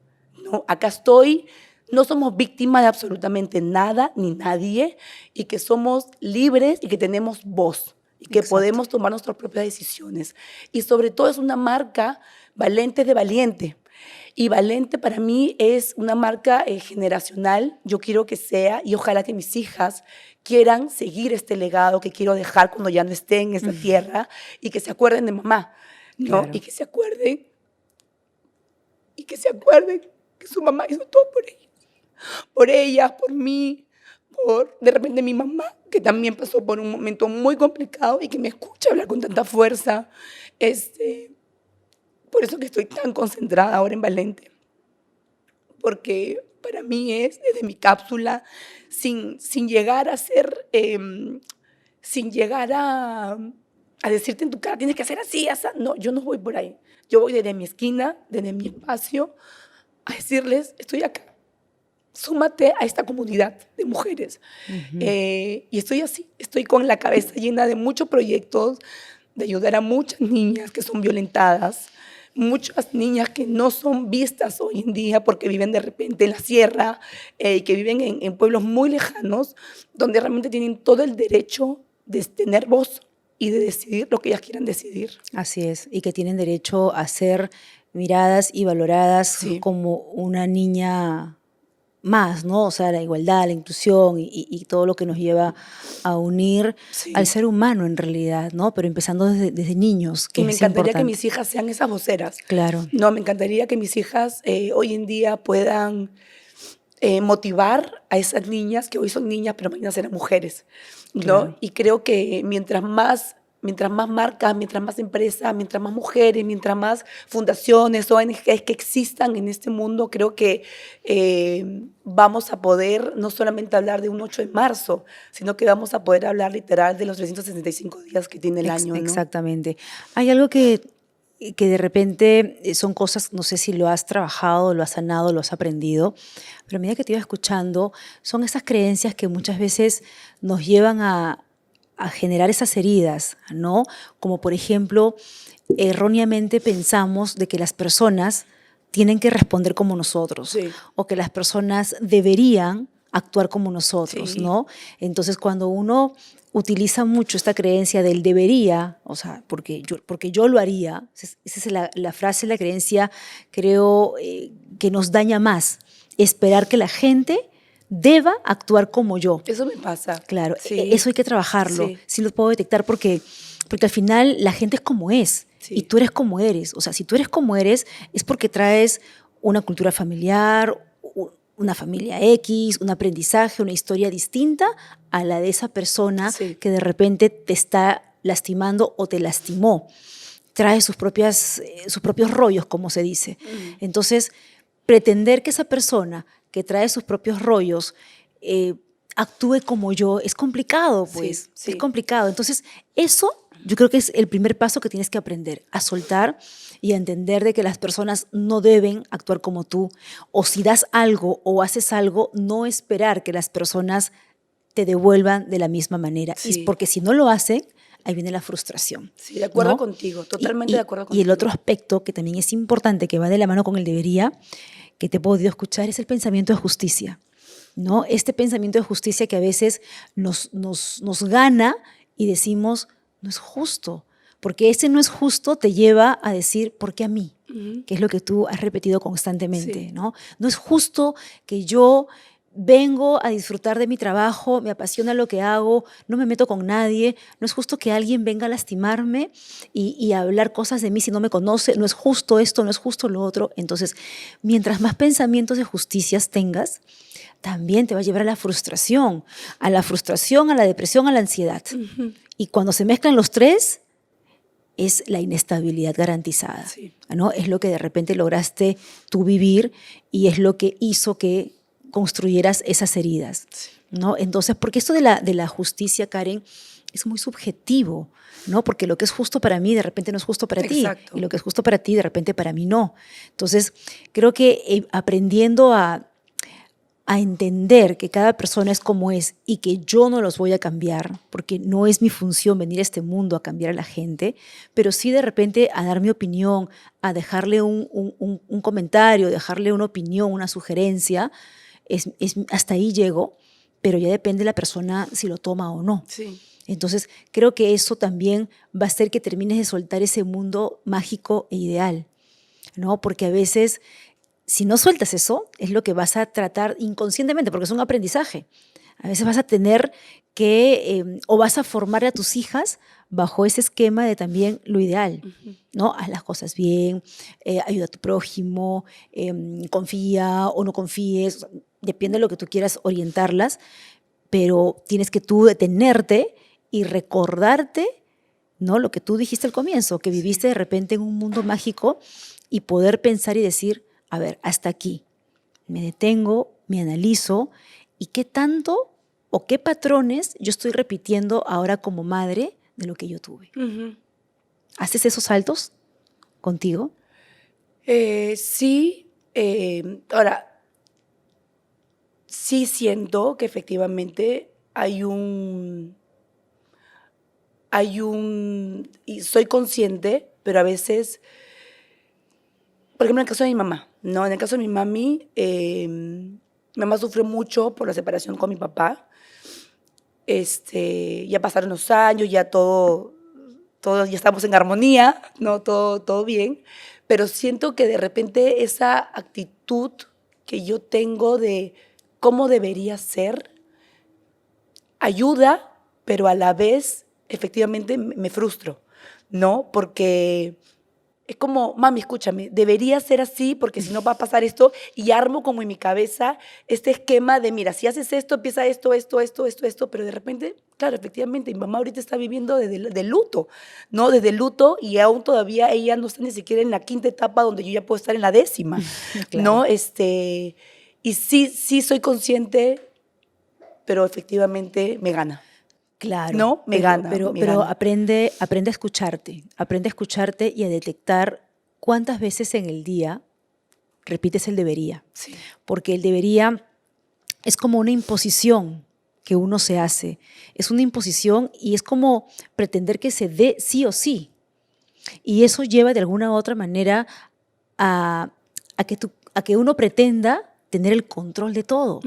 ¿no? Acá estoy. No somos víctimas de absolutamente nada ni nadie y que somos libres y que tenemos voz y que podemos tomar nuestras propias decisiones. Y sobre todo es una marca Valente de valiente. Y Valente para mí es una marca generacional. Yo quiero que sea y ojalá que mis hijas quieran seguir este legado que quiero dejar cuando ya no esté en esta tierra y que se acuerden de mamá, ¿no? Claro. Y que se acuerden que su mamá hizo todo por ellas, por mí, por de repente mi mamá, que también pasó por un momento muy complicado y que me escucha hablar con tanta fuerza. Por eso que estoy tan concentrada ahora en Valente, porque para mí es desde mi cápsula, sin llegar a ser, sin llegar a decirte en tu cara, tienes que hacer así, así. No, yo no voy por ahí. Yo voy desde mi esquina, desde mi espacio, a decirles, estoy acá. Súmate a esta comunidad de mujeres. Y estoy así, estoy con la cabeza llena de muchos proyectos, de ayudar a muchas niñas que son violentadas, muchas niñas que no son vistas hoy en día porque viven de repente en la sierra, que viven en pueblos muy lejanos, donde realmente tienen todo el derecho de tener voz y de decidir lo que ellas quieran decidir. Así es, y que tienen derecho a ser miradas y valoradas como una niña más, ¿no? O sea, la igualdad, la inclusión y todo lo que nos lleva a unir al ser humano en realidad, ¿no? Pero empezando desde niños, que y me es encantaría importante. Que mis hijas sean esas voceras. Claro. No, me encantaría que mis hijas hoy en día puedan motivar a esas niñas, que hoy son niñas, pero mañana serán mujeres, ¿no? Claro. Y creo que mientras más marcas, mientras más empresas, mientras más mujeres, mientras más fundaciones, ONGs que existan en este mundo, creo que vamos a poder no solamente hablar de un 8 de marzo, sino que vamos a poder hablar literal de los 365 días que tiene el año, ¿no? Exactamente. Hay algo que de repente son cosas, no sé si lo has trabajado, lo has sanado, lo has aprendido, pero a medida que te iba escuchando, son esas creencias que muchas veces nos llevan a generar esas heridas, ¿no? Como por ejemplo, erróneamente pensamos de que las personas tienen que responder como nosotros o que las personas deberían actuar como nosotros, ¿no? Entonces, cuando uno utiliza mucho esta creencia del debería, o sea, porque yo lo haría, esa es la frase, la creencia, creo, que nos daña más, esperar que la gente deba actuar como yo. Eso me pasa. Claro, eso hay que trabajarlo. Sí lo puedo detectar porque al final la gente es como es y tú eres como eres. O sea, si tú eres como eres es porque traes una cultura familiar, una familia X, un aprendizaje, una historia distinta a la de esa persona que de repente te está lastimando o te lastimó. trae sus propios rollos, como se dice. Entonces, pretender que esa persona que trae sus propios rollos actúe como yo es complicado, pues. Sí. Es complicado. Entonces, eso yo creo que es el primer paso que tienes que aprender, a soltar y a entender de que las personas no deben actuar como tú. O si das algo o haces algo, no esperar que las personas te devuelvan de la misma manera. Sí. Y porque si no lo hacen, ahí viene la frustración. Sí, de acuerdo ¿no? contigo, totalmente Y de acuerdo contigo. Y el otro aspecto que también es importante, que va de la mano con el debería, que te he podido escuchar, es el pensamiento de justicia, ¿no? Este pensamiento de justicia que a veces nos gana y decimos, no es justo, porque ese no es justo te lleva a decir, ¿por qué a mí? Que es lo que tú has repetido constantemente, Sí. ¿no? No es justo que yo vengo a disfrutar de mi trabajo, me apasiona lo que hago, no me meto con nadie, no es justo que alguien venga a lastimarme y a hablar cosas de mí si no me conoce, no es justo esto, no es justo lo otro. Entonces, mientras más pensamientos de justicias tengas, también te va a llevar a la frustración, a la depresión, a la ansiedad. Y cuando se mezclan los tres, es la inestabilidad garantizada, Sí. ¿no? Es lo que de repente lograste tú vivir y es lo que hizo que construyeras esas heridas, ¿no? Entonces, porque esto de la justicia, Karen, es muy subjetivo, ¿no? Porque lo que es justo para mí de repente no es justo para Exacto. ti, y lo que es justo para ti de repente para mí no. Entonces, creo que aprendiendo a entender que cada persona es como es y que yo no los voy a cambiar, porque no es mi función venir a este mundo a cambiar a la gente, pero sí de repente a dar mi opinión, a dejarle un comentario, dejarle una opinión, una sugerencia, hasta ahí llego, pero ya depende de la persona si lo toma o no. Sí. Entonces, creo que eso también va a hacer que termines de soltar ese mundo mágico e ideal, ¿no? Porque a veces, si no sueltas eso, es lo que vas a tratar inconscientemente, porque es un aprendizaje. A veces vas a tener que, o vas a formar a tus hijas bajo ese esquema de también lo ideal, ¿no? Haz las cosas bien, ayuda a tu prójimo, confía o no confíes, depende de lo que tú quieras orientarlas, pero tienes que tú detenerte y recordarte, ¿no? Lo que tú dijiste al comienzo, que viviste de repente en un mundo mágico y poder pensar y decir, a ver, hasta aquí, me detengo, me analizo y qué tanto o qué patrones yo estoy repitiendo ahora como madre de lo que yo tuve. ¿Haces esos saltos contigo? Sí. Ahora, sí siento que efectivamente y soy consciente, pero a veces, por ejemplo, en el caso de mi mamá, ¿no? En el caso de mi mami, mi mamá sufrió mucho por la separación con mi papá. Ya pasaron los años, ya todo ya estamos en armonía, ¿no? Todo bien, pero siento que de repente esa actitud que yo tengo de cómo debería ser ayuda, pero a la vez efectivamente me frustro, ¿no? Porque es como, mami, escúchame, debería ser así porque si no va a pasar esto, y armo como en mi cabeza este esquema de, mira, si haces esto, empieza esto, pero de repente, claro, efectivamente, mi mamá ahorita está viviendo de luto, ¿no? Desde el luto, y aún todavía ella no está ni siquiera en la quinta etapa donde yo ya puedo estar en la 10ª, Claro. ¿no? Y sí soy consciente, pero efectivamente me gana. Claro, ¿No? Me gana. Pero aprende a escucharte y a detectar cuántas veces en el día repites el debería. Sí. Porque el debería es como una imposición que uno se hace. Es una imposición y es como pretender que se dé sí o sí. Y eso lleva de alguna u otra manera a que uno pretenda tener el control de todo.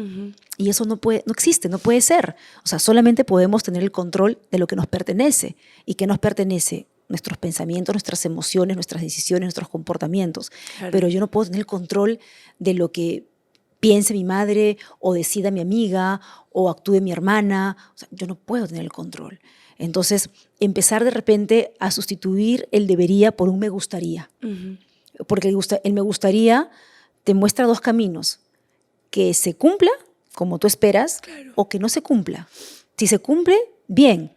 Y eso no existe, no puede ser. O sea, solamente podemos tener el control de lo que nos pertenece. ¿Y qué nos pertenece? Nuestros pensamientos, nuestras emociones, nuestras decisiones, nuestros comportamientos. Claro. Pero yo no puedo tener el control de lo que piense mi madre o decida mi amiga o actúe mi hermana. O sea, yo no puedo tener el control. Entonces, empezar de repente a sustituir el debería por un me gustaría. Porque el me gustaría te muestra dos caminos. Que se cumpla como tú esperas, claro, o que no se cumpla. Si se cumple, bien.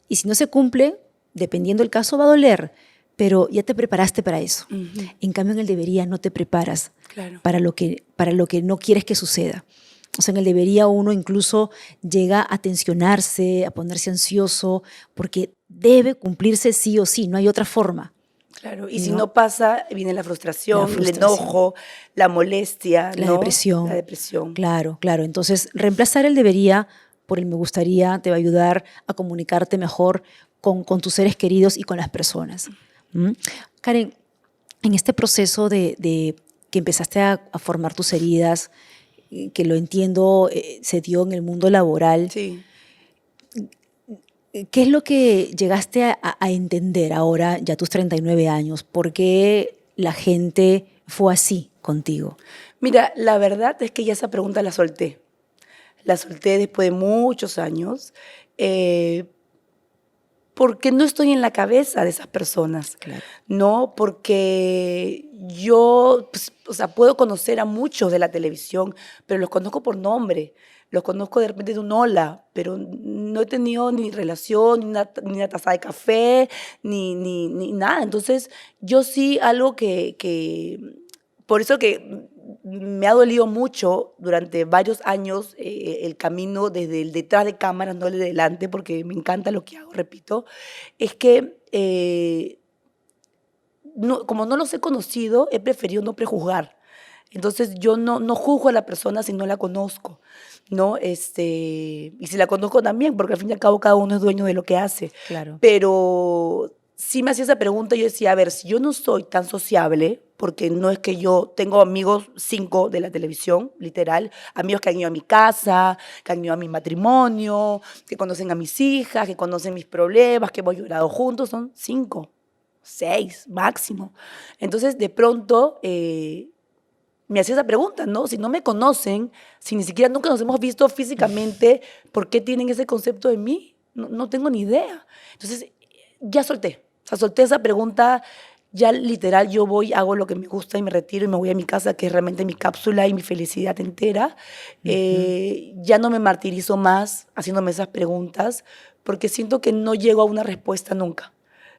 Y si no se cumple, dependiendo del caso, va a doler. pero ya te preparaste para eso. Ujú. En cambio, en el debería no te preparas Claro. para lo que no quieres que suceda. O sea, en el debería uno incluso llega a tensionarse, a ponerse ansioso, porque debe cumplirse sí o sí, no hay otra forma. Claro, y si ¿No? no pasa, viene la frustración, el enojo, la molestia, La ¿no? depresión. La depresión. Claro, claro. Entonces, reemplazar el debería por el me gustaría te va a ayudar a comunicarte mejor con tus seres queridos y con las personas. ¿Mm? Karen, en este proceso de que empezaste a formar tus heridas, que lo entiendo, se dio en el mundo laboral, Sí. ¿qué es lo que llegaste a entender ahora, ya a tus 39 años? ¿Por qué la gente fue así contigo? Mira, la verdad es que ya esa pregunta la solté. La solté después de muchos años, porque no estoy en la cabeza de esas personas. Claro. No, porque yo, pues, o sea, puedo conocer a muchos de la televisión, pero los conozco por nombre. Los conozco de repente de un hola, pero no he tenido ni relación, ni una taza de café, ni nada. Entonces, yo sí algo por eso que me ha dolido mucho durante varios años el camino desde el detrás de cámaras, no el de delante, porque me encanta lo que hago, repito, es que como no los he conocido, he preferido no prejuzgar. Entonces yo no juzgo a la persona si no la conozco, ¿no? Y si la conozco también, porque al fin y al cabo cada uno es dueño de lo que hace. Claro. Pero sí me hacía esa pregunta y yo decía, a ver, si yo no soy tan sociable, porque no es que yo tengo amigos 5 de la televisión, literal, amigos que han ido a mi casa, que han ido a mi matrimonio, que conocen a mis hijas, que conocen mis problemas, que hemos llorado juntos, son 5, 6 máximo. Entonces, de pronto, me hacía esa pregunta, ¿no? Si no me conocen, si ni siquiera nunca nos hemos visto físicamente, ¿por qué tienen ese concepto de mí? No tengo ni idea. Entonces, ya solté. O sea, solté esa pregunta, ya literal yo voy, hago lo que me gusta y me retiro y me voy a mi casa, que es realmente mi cápsula y mi felicidad entera. Ya no me martirizo más haciéndome esas preguntas, porque siento que no llego a una respuesta nunca.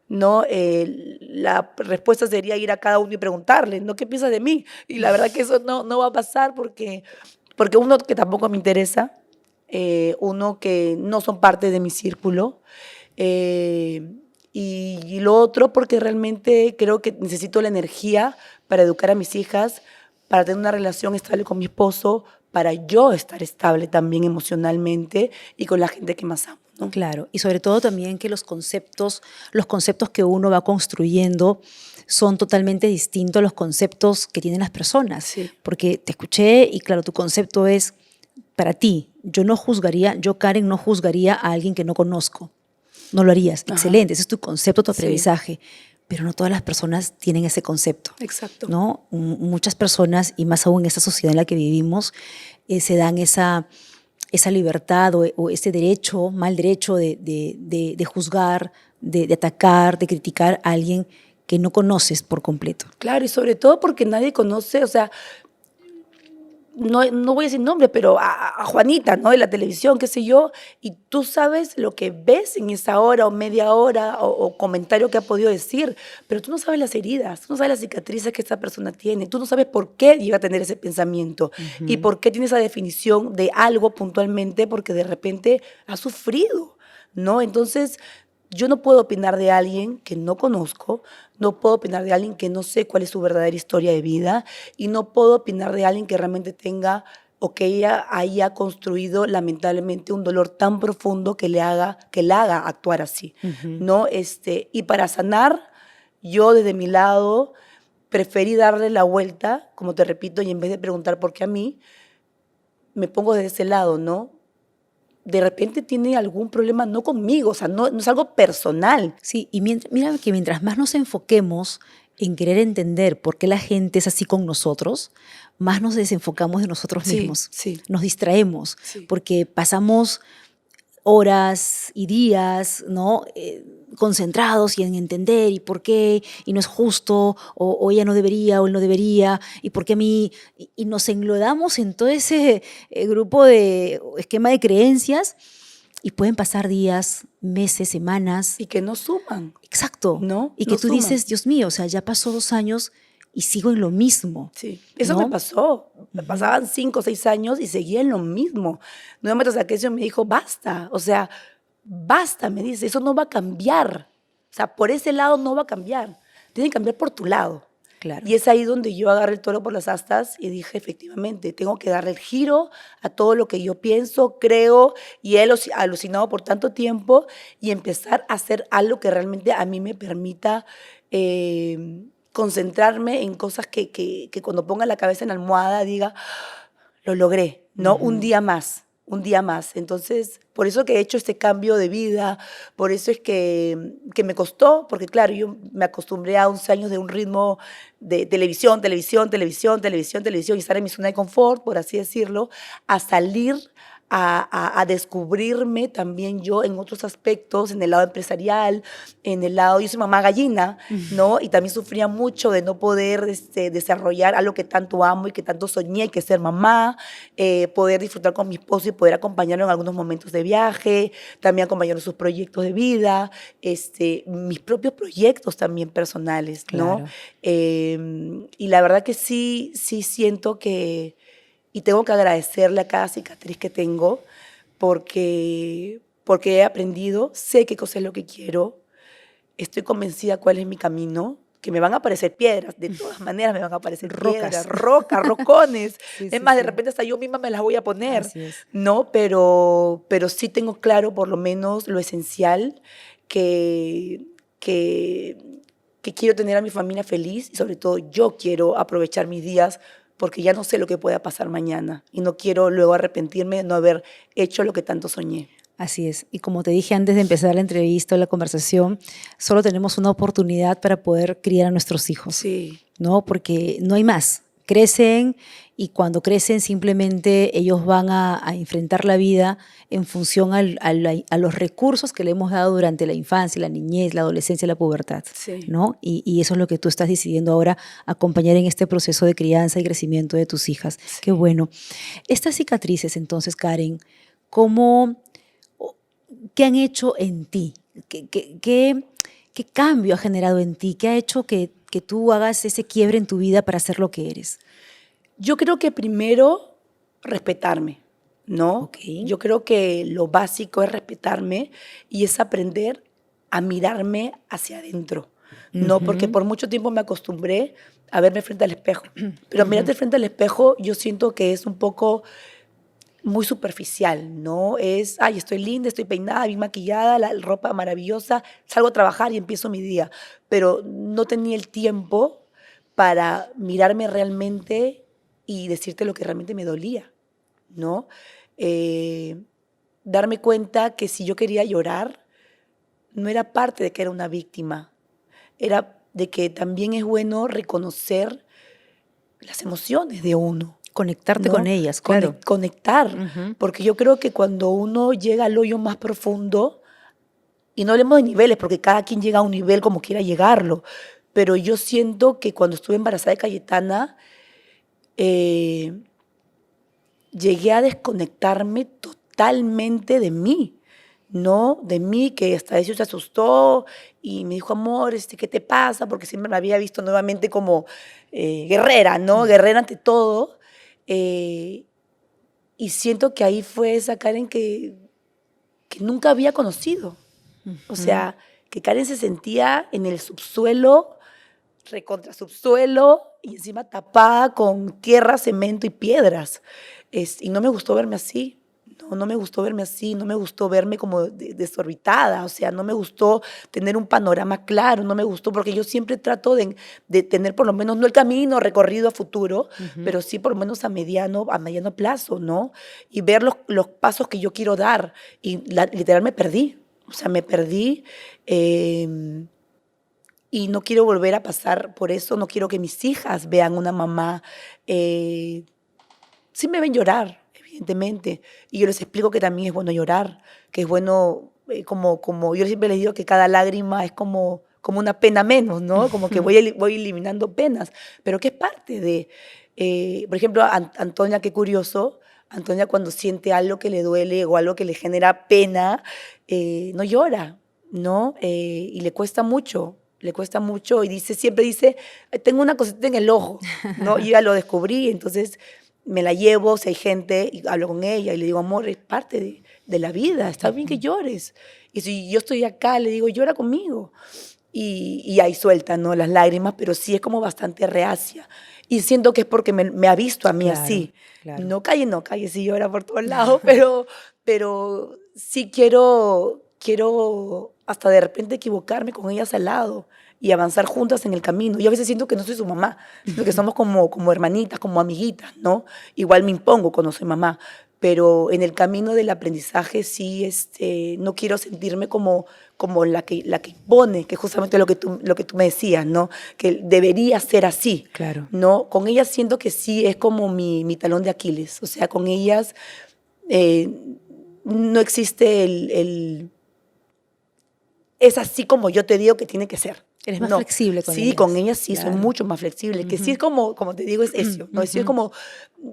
¿No? La respuesta sería ir a cada uno y preguntarle, ¿no? ¿Qué piensas de mí? Y la verdad que eso no va a pasar porque uno que tampoco me interesa, uno que no son parte de mi círculo, y lo otro porque realmente creo que necesito la energía para educar a mis hijas, para tener una relación estable con mi esposo, para yo estar estable también emocionalmente y con la gente que más amo, ¿no? Claro, y sobre todo también que los conceptos que uno va construyendo son totalmente distintos a los conceptos que tienen las personas. Sí. Porque te escuché y claro, tu concepto es para ti. Yo Karen no juzgaría a alguien que no conozco. No lo harías. Ajá. Excelente, ese es tu concepto, tu Sí. aprendizaje. Pero no todas las personas tienen ese concepto. Exacto. ¿No? Muchas personas, y más aún en esta sociedad en la que vivimos, se dan esa libertad o ese derecho, mal derecho de juzgar, de atacar, de criticar a alguien que no conoces por completo. Claro, y sobre todo porque nadie conoce, o sea, no voy a decir nombre, pero a Juanita, ¿no? De la televisión, qué sé yo, y tú sabes lo que ves en esa hora o media hora o comentario que ha podido decir, pero tú no sabes las heridas, tú no sabes las cicatrices que esta persona tiene, tú no sabes por qué llega a tener ese pensamiento y por qué tiene esa definición de algo puntualmente, porque de repente ha sufrido, ¿no? Entonces, yo no puedo opinar de alguien que no conozco, no puedo opinar de alguien que no sé cuál es su verdadera historia de vida y no puedo opinar de alguien que realmente tenga o que ella haya construido lamentablemente un dolor tan profundo que la haga actuar así, ¿no? Y para sanar, yo desde mi lado preferí darle la vuelta, como te repito, y en vez de preguntar por qué a mí, me pongo de ese lado, ¿no? De repente tiene algún problema, no conmigo, o sea, no es algo personal. Sí, y mira que mientras más nos enfoquemos en querer entender por qué la gente es así con nosotros, más nos desenfocamos de nosotros mismos. Sí. Nos distraemos, Sí. porque pasamos horas y días, ¿no? Concentrados y en entender y por qué, y no es justo, o ella no debería, o él no debería, y por qué a mí, y nos englodamos en todo ese grupo de esquema de creencias, Y pueden pasar días, meses, semanas. Y que no suman. Exacto. ¿No? Y que No tú suman. dices, Dios mío, o sea, ya pasó 2 años y sigo en lo mismo. Sí, eso ¿no? me pasó. Me pasaban 5 o 6 años y seguía en lo mismo. Nuevamente Saquecio me dijo, basta, o sea, basta, me dice, eso no va a cambiar. O sea, por ese lado no va a cambiar. Tiene que cambiar por tu lado. Claro. Y es ahí donde yo agarré el toro por las astas y dije, efectivamente, tengo que darle el giro a todo lo que yo pienso, creo y he alucinado por tanto tiempo y empezar a hacer algo que realmente a mí me permita concentrarme en cosas que cuando ponga la cabeza en la almohada diga, lo logré, ¿no? Un día más, un día más. Entonces, por eso que he hecho este cambio de vida, por eso es que me costó, porque claro, yo me acostumbré a 11 años de un ritmo de televisión, televisión, televisión, televisión, televisión, y estar en mi zona de confort, por así decirlo, a salir a descubrirme también yo en otros aspectos, en el lado empresarial, en el lado, yo soy mamá gallina, ¿no? Y también sufría mucho de no poder desarrollar algo que tanto amo y que tanto soñé, que es ser mamá, poder disfrutar con mi esposo y poder acompañarlo en algunos momentos de viaje, también acompañarlo en sus proyectos de vida, mis propios proyectos también personales, ¿no? Claro. Y la verdad que sí siento que y tengo que agradecerle a cada cicatriz que tengo porque he aprendido, sé qué cosa es lo que quiero, estoy convencida cuál es mi camino, que me van a aparecer piedras, de todas maneras me van a aparecer piedras, rocas, rocones. Sí, Es sí, más, de sí. repente hasta yo misma me las voy a poner, Así es. ¿no? Pero sí tengo claro por lo menos lo esencial que, que quiero tener a mi familia feliz y sobre todo yo quiero aprovechar mis días porque ya no sé lo que pueda pasar mañana y no quiero luego arrepentirme de no haber hecho lo que tanto soñé. Así es. Y como te dije antes de empezar la entrevista o la conversación, solo tenemos una oportunidad para poder criar a nuestros hijos, Sí, ¿no? Porque no hay más. Crecen y cuando crecen simplemente ellos van a enfrentar la vida en función a los recursos que le hemos dado durante la infancia, la niñez, la adolescencia, la pubertad, sí. ¿no? Y eso es lo que tú estás decidiendo ahora, acompañar en este proceso de crianza y crecimiento de tus hijas. Sí. Qué bueno. Estas cicatrices, entonces, Karen, ¿cómo, qué han hecho en ti? ¿Qué cambio ha generado en ti? ¿Qué ha hecho que tú hagas ese quiebre en tu vida para ser lo que eres? Yo creo que primero respetarme, ¿no? Ok. Yo creo que lo básico es respetarme y es aprender a mirarme hacia adentro, ¿no? Porque por mucho tiempo me acostumbré a verme frente al espejo. Pero mirarte frente al espejo yo siento que es un poco muy superficial, ¿no? Es, ay, estoy linda, estoy peinada, bien maquillada, la ropa maravillosa, salgo a trabajar y empiezo mi día. Pero no tenía el tiempo para mirarme realmente y decirte lo que realmente me dolía, ¿no? Darme cuenta que si yo quería llorar, no era parte de que era una víctima, era de que también es bueno reconocer las emociones de uno. Conectarte ¿No? con ellas, claro. Conectar, porque yo creo que cuando uno llega al hoyo más profundo, y no hablemos de niveles, porque cada quien llega a un nivel como quiera llegarlo, pero yo siento que cuando estuve embarazada de Cayetana, llegué a desconectarme totalmente de mí, ¿no? De mí, que hasta eso se asustó y me dijo, amor, ¿qué te pasa? Porque siempre me había visto nuevamente como guerrera, ¿no? Guerrera ante todo. Y siento que ahí fue esa Karen que nunca había conocido. O sea, que Karen se sentía en el subsuelo, recontra subsuelo, y encima tapada con tierra, cemento y piedras. Y no me gustó verme así. No me gustó verme así, no me gustó verme como desorbitada, o sea, no me gustó tener un panorama claro, no me gustó, porque yo siempre trato de tener por lo menos, no el camino recorrido a futuro, pero sí por lo menos a mediano plazo, ¿no? Y ver los pasos que yo quiero dar. Y literal me perdí, o sea, me perdí. Y no quiero volver a pasar por eso, no quiero que mis hijas vean una mamá. Sí me ven llorar, evidentemente, y yo les explico que también es bueno llorar, que es bueno, como yo siempre les digo que cada lágrima es como una pena menos, ¿no? Como que voy eliminando penas, pero que es parte de, por ejemplo, Antonia, qué curioso, Antonia cuando siente algo que le duele o algo que le genera pena, no llora, ¿no? Y le cuesta mucho. Le cuesta mucho y siempre dice, tengo una cosita en el ojo, ¿no? Yo ya lo descubrí, entonces me la llevo, si hay gente, y hablo con ella y le digo, amor, es parte de la vida, está bien que llores. Y si yo estoy acá, le digo, llora conmigo. Y ahí suelta, ¿no? Las lágrimas, pero sí es como bastante reacia. Y siento que es porque me ha visto a mí Claro, así. claro. No, calle, sí llora por todos lados, pero sí quiero hasta de repente equivocarme con ellas al lado y avanzar juntas en el camino. Yo a veces siento que no soy su mamá, sino que somos como hermanitas, como amiguitas, ¿no? Igual me impongo cuando soy mamá, pero en el camino del aprendizaje sí no quiero sentirme como la que impone, que justamente lo que tú me decías, ¿no? Que debería ser así, Claro. ¿no? Con ellas siento que sí es como mi talón de Aquiles, o sea, con ellas no existe es así como yo te digo que tiene que ser. Eres más No, flexible con sí, ellas. con ellas sí Claro. soy mucho más flexible, que sí es como te digo, es eso, ¿no? Sí es como,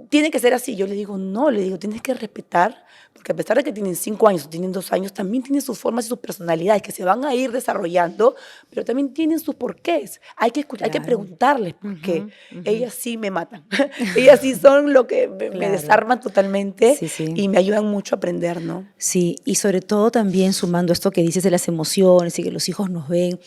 tiene que ser así. Yo le digo, no, le digo, tienes que respetar, porque a pesar de que tienen 5 años o tienen 2 años, también tienen sus formas y sus personalidades que se van a ir desarrollando, pero también tienen sus porqués. Hay que escuchar, hay que Claro. preguntarles por qué. Ellas sí me matan. Ellas sí son lo que me Claro. desarman totalmente Sí, sí. y me ayudan mucho a aprender, ¿no? Sí, y sobre todo también sumando esto que dices de las emociones y que los hijos nos ven,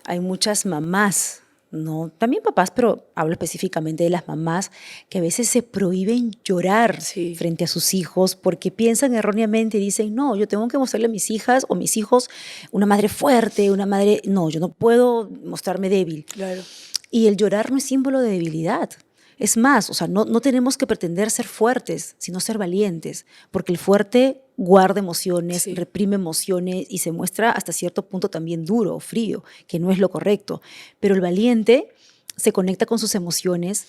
hay muchas mamás, ¿no? También papás, pero hablo específicamente de las mamás que a veces se prohíben llorar Sí. frente a sus hijos porque piensan erróneamente y dicen, no, yo tengo que mostrarle a mis hijas o mis hijos una madre fuerte, una madre, no, yo no puedo mostrarme débil. Claro. Y el llorar no es símbolo de debilidad. Es más, o sea, no tenemos que pretender ser fuertes, sino ser valientes, porque el fuerte guarda emociones, Sí. reprime emociones y se muestra hasta cierto punto también duro, frío, que no es lo correcto. Pero el valiente se conecta con sus emociones,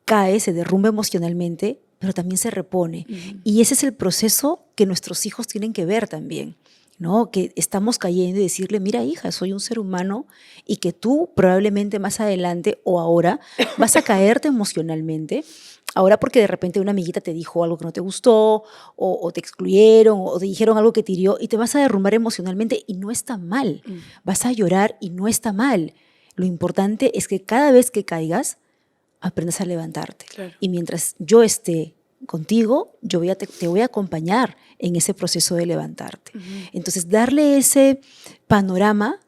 cae, se derrumba emocionalmente, pero también se repone. Y ese es el proceso que nuestros hijos tienen que ver también, ¿no? Que estamos cayendo y decirle, mira hija, soy un ser humano y que tú probablemente más adelante o ahora vas a caerte emocionalmente, ahora porque de repente una amiguita te dijo algo que no te gustó o te excluyeron o te dijeron algo que te hirió y te vas a derrumbar emocionalmente y no está mal, vas a llorar y no está mal. Lo importante es que cada vez que caigas, aprendas a levantarte. Claro. Y mientras yo esté contigo, te voy a acompañar en ese proceso de levantarte. Entonces, darle ese panorama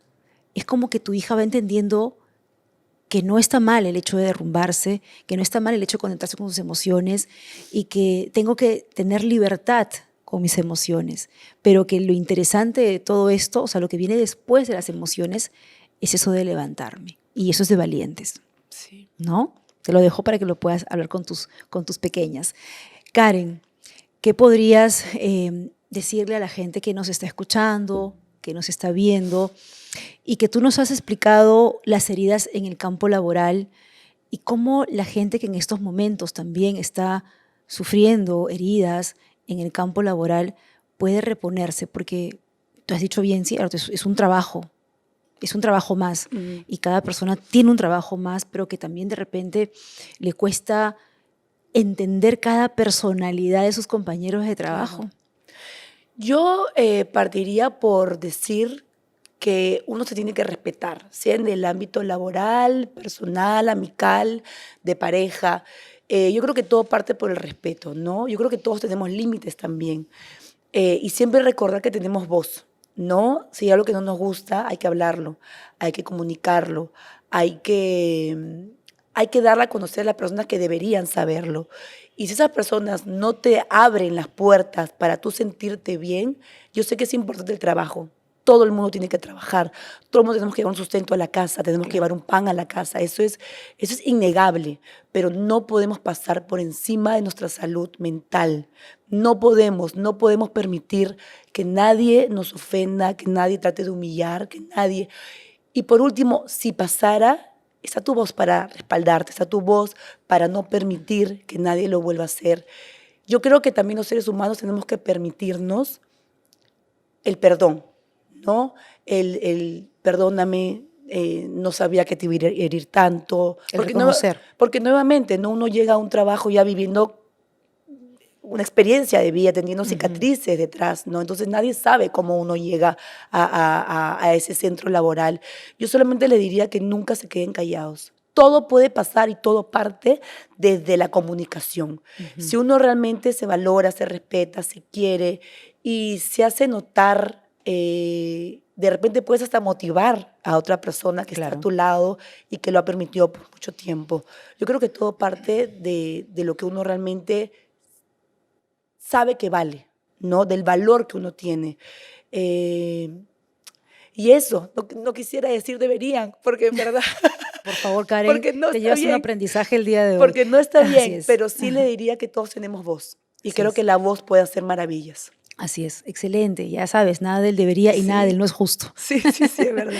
es como que tu hija va entendiendo que no está mal el hecho de derrumbarse, que no está mal el hecho de conectarse con sus emociones y que tengo que tener libertad con mis emociones, pero que lo interesante de todo esto, o sea, lo que viene después de las emociones, es eso de levantarme. Y eso es de valientes, Sí. ¿no? Te lo dejo para que lo puedas hablar con tus pequeñas. Karen, ¿qué podrías decirle a la gente que nos está escuchando, que nos está viendo y que tú nos has explicado las heridas en el campo laboral y cómo la gente que en estos momentos también está sufriendo heridas en el campo laboral puede reponerse? Porque tú has dicho bien, sí, es un trabajo. Es un trabajo más y cada persona tiene un trabajo más, pero que también de repente le cuesta entender cada personalidad de sus compañeros de trabajo. Claro. Yo partiría por decir que uno se tiene que respetar, sea en el ámbito laboral, personal, amical, de pareja. Yo creo que todo parte por el respeto, ¿no? Yo creo que todos tenemos límites también. Y siempre recordar que tenemos voz, ¿no? Si hay algo que no nos gusta, hay que hablarlo, hay que comunicarlo, hay que darle a conocer a las personas que deberían saberlo. Y si esas personas no te abren las puertas para tú sentirte bien, yo sé que es importante el trabajo. Todo el mundo tiene que trabajar, todo el mundo tenemos que llevar un sustento a la casa, tenemos que llevar un pan a la casa, eso es innegable, pero no podemos pasar por encima de nuestra salud mental. No podemos permitir que nadie nos ofenda, que nadie trate de humillar, que nadie... Y por último, si pasara, está tu voz para respaldarte, está tu voz para no permitir que nadie lo vuelva a hacer. Yo creo que también los seres humanos tenemos que permitirnos el perdón, ¿no? El perdóname, no sabía que te iba a herir tanto. El reconocer. Porque nuevamente, ¿no? Uno llega a un trabajo ya viviendo una experiencia de vida, teniendo cicatrices detrás, ¿no? Entonces nadie sabe cómo uno llega a ese centro laboral. Yo solamente le diría que nunca se queden callados. Todo puede pasar y todo parte desde la comunicación. Si uno realmente se valora, se respeta, se quiere y se hace notar, de repente puedes hasta motivar a otra persona que está a tu lado y que lo ha permitido por mucho tiempo. Yo creo que todo parte de lo que uno realmente sabe que vale, ¿no? Del valor que uno tiene. Y eso, no quisiera decir deberían, porque en verdad... Por favor, Karen, porque no te está llevas un bien, aprendizaje el día de hoy. porque no está Así bien, es. pero sí le diría que todos tenemos voz. Y Así creo es. que la voz puede hacer maravillas. Así es, excelente. Ya sabes, nada del debería y Sí. nada del no es justo. Sí, es verdad.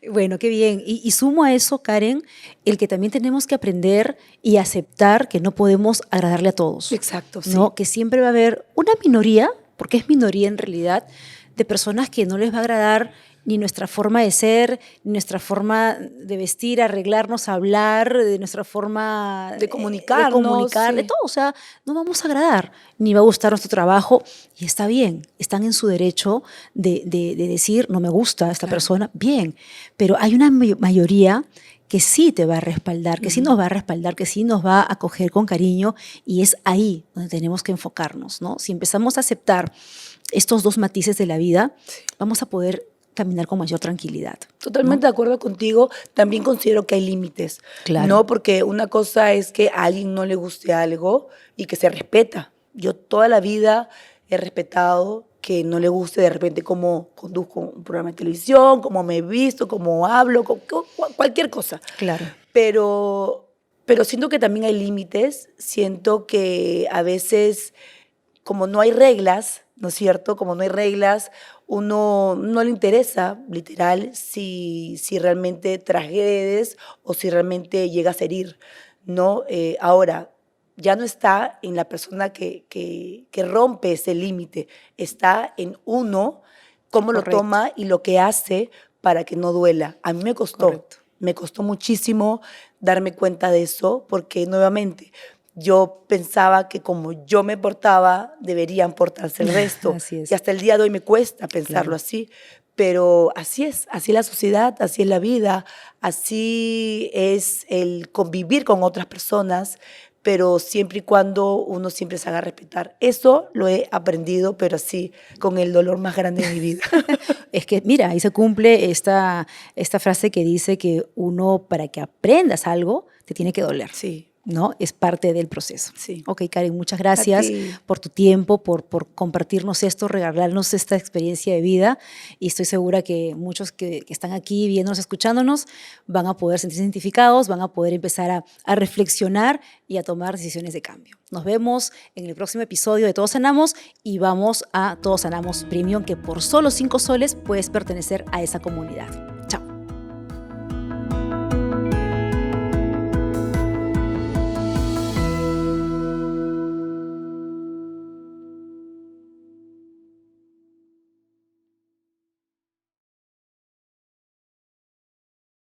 Bueno, qué bien. Y sumo a eso, Karen, el que también tenemos que aprender y aceptar que no podemos agradarle a todos. Exacto, sí. ¿No? Que siempre va a haber una minoría, porque es minoría en realidad, de personas que no les va a agradar ni nuestra forma de ser, ni nuestra forma de vestir, arreglarnos, hablar, de nuestra forma de comunicarnos, de todo. O sea, no vamos a agradar, ni va a gustar nuestro trabajo. Y está bien, están en su derecho de decir, no me gusta esta persona, bien. Pero hay una mayoría que sí te va a respaldar, que sí nos va a respaldar, que sí nos va a acoger con cariño, y es ahí donde tenemos que enfocarnos, ¿no? Si empezamos a aceptar estos dos matices de la vida, vamos a poder caminar con mayor tranquilidad. Totalmente de acuerdo contigo. También considero que hay límites. Claro. No, porque una cosa es que a alguien no le guste algo y que se respeta. Yo toda la vida he respetado que no le guste de repente cómo conduzco un programa de televisión, cómo me he visto, cómo hablo, cualquier cosa. Claro. Pero siento que también hay límites. Siento que a veces, como no hay reglas, ¿no es cierto? Como no hay reglas, uno no le interesa, literal, si realmente transgredes o si realmente llegas a herir, ¿no? Ahora, ya no está en la persona que rompe ese límite, está en uno, cómo Correcto. lo toma y lo que hace para que no duela. A mí me costó. Correcto. Me costó muchísimo darme cuenta de eso, porque nuevamente yo pensaba que como yo me portaba, deberían portarse el resto. Así es. Y hasta el día de hoy me cuesta pensarlo así. Pero así es la sociedad, así es la vida, así es el convivir con otras personas, pero siempre y cuando uno siempre se haga respetar. Eso lo he aprendido, pero así, con el dolor más grande de mi vida. Es que, mira, ahí se cumple esta frase que dice que uno, para que aprendas algo, te tiene que doler. Sí. ¿No? Es parte del proceso. Sí. Ok, Karen, muchas gracias por tu tiempo, por compartirnos esto, regalarnos esta experiencia de vida, y estoy segura que muchos que están aquí viéndonos, escuchándonos, van a poder sentirse identificados, van a poder empezar a reflexionar y a tomar decisiones de cambio. Nos vemos en el próximo episodio de Todos Sanamos, y vamos a Todos Sanamos Premium, que por solo 5 soles puedes pertenecer a esa comunidad.